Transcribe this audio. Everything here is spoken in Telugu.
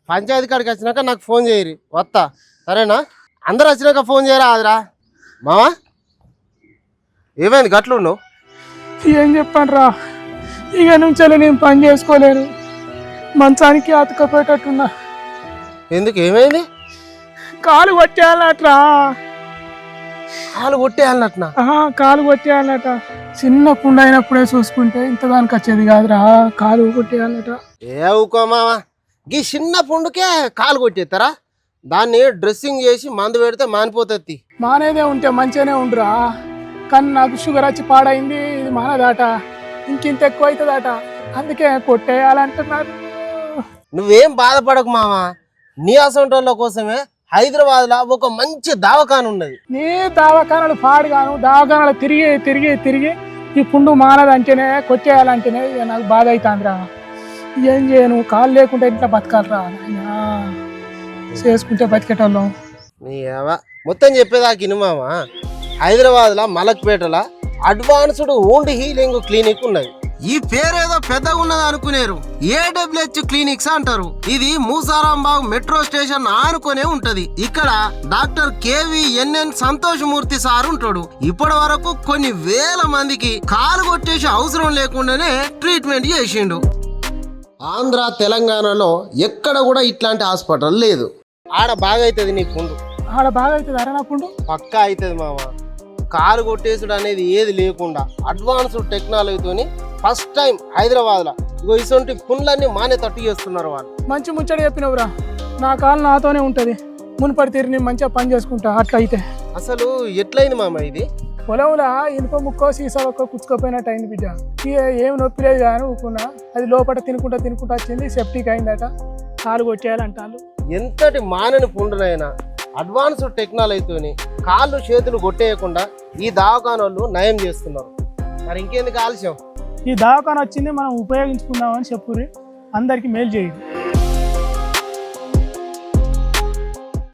పంచాయతీ కాడికి వచ్చినాక నాకు ఫోన్ చేయరు వస్తా సరేనా? అందరు వచ్చినాక ఫోన్ చేయరా అదిరా మావా. ఏమైంది గట్లు నువ్వు? ఏం చెప్పాను రా, ఇక నుంచి నేను పని చేసుకోలేను, మంచానికి అతుకపోయేటట్టున్నా. ఎందుకు ఏమైంది? కాలు కొట్టేయాలట్రా. కాలు కొట్టేయాలన్నట్నా? కాలు కొట్టేయాలట. చిన్న పుండు అయినప్పుడే చూసుకుంటే ఇంతదానికి వచ్చేది కాదురా, కాలు కొట్టేయాలట. ఏ ఊకో మావా, గీ చిన్న పుండుకే కాలు కొట్టేస్తారా? దాన్ని డ్రెస్సింగ్ చేసి మందు పెడితే మానిపోతుంది. మానేదే ఉంటే మంచిగానే ఉండురా, కానీ నాకు షుగర్ వచ్చి పాడైంది, ఇది మానదాట, ఇంకింత ఎక్కువ అవుతుందట, అందుకే కొట్టేయాలంటున్నారు. నువ్వేం బాధపడకు మావా, నీ అసంటోళ్ళ కోసమే హైదరాబాద్లో ఒక మంచి దవాఖాన ఉన్నది. నీ దవాఖానాలు పాడుగాను, దవాఖానాలు తిరిగి తిరిగి తిరిగి ఈ పుండు మానదంటేనే కొట్టేయాలంటేనే నాకు బాధ అవుతుందిరా. ఏం చేయను, కాలు లేకుంటే ఇంట్లో బతకాలరా, చేసుకుంటే బతికేటోళ్ళం. నీ మొత్తం చెప్పేదాకా ఇను మావా, హైదరాబాద్లో మలక్పేటలో అడ్వాన్స్డ్ వూండ్ హీలింగ్ క్లినిక్ ఉన్నది. ఈ పేరేదో పెద్దగా ఉన్నది అనుకునేరు, AWH క్లినిక్స్ అంటారు. ఇది మూసారాంబాగ్ మెట్రో స్టేషన్ ఆనుకునే ఉంటది. ఇక్కడ డాక్టర్ KVNN సంతోషమూర్తి సార్ ఉంటాడు. ఇప్పటి వరకు కొన్ని వేల మందికి కాలు కొట్టేసి అవసరం లేకుండానే ట్రీట్మెంట్ చేసిండు. ఆంధ్ర తెలంగాణలో ఎక్కడ కూడా ఇట్లాంటి హాస్పిటల్ లేదు. ఆడ బాగా అవుతుంది నీ పుండు, ఆడ బాగా అవుతుంది అరే నా పుండు పక్కా అవుతుంది మామ. కాలు కొట్టేసుడు అనేది ఏది లేకుండా అడ్వాన్స్డ్ టెక్నాలజీతోని ఫస్ట్ టైం హైదరాబాద్లో ఇగో ఇటువంటి పుండ్లన్నీ మానే తట్టు చేస్తున్నారు వాళ్ళు. మంచి ముచ్చట చెప్పినవురా, నా కాలు నాతోనే ఉంటుంది, మునుపటి తీరు నేను మంచిగా పని చేసుకుంటా. అట్లా అయితే అసలు ఎట్లయింది మామ ఇది? పొలంలో ఇనుప ముక్కో సీసా ఒక్క కుచ్చుకోపోయినట్టు అయింది బిడ్డ. ఏం నొప్పి లేదు కానీ ఊకున్నా, అది లోపల తినుకుంటా వచ్చింది, సెప్టిక్ అయిందట, కాలు కొట్టేయాలంటారు. ఎంతటి మానని పుండునైనా అడ్వాన్స్డ్ టెక్నాలజీతోని కాళ్ళు చేతులు కొట్టేయకుండా ఈ దవాఖానోళ్ళు నయం చేస్తున్నారు. మరి ఇంకెందుకు ఆలస్యం? ఈ దవాఖాన వచ్చింది మనం ఉపయోగించుకుందామని చెప్పుర్రి, అందరికి మేలు చేయండి.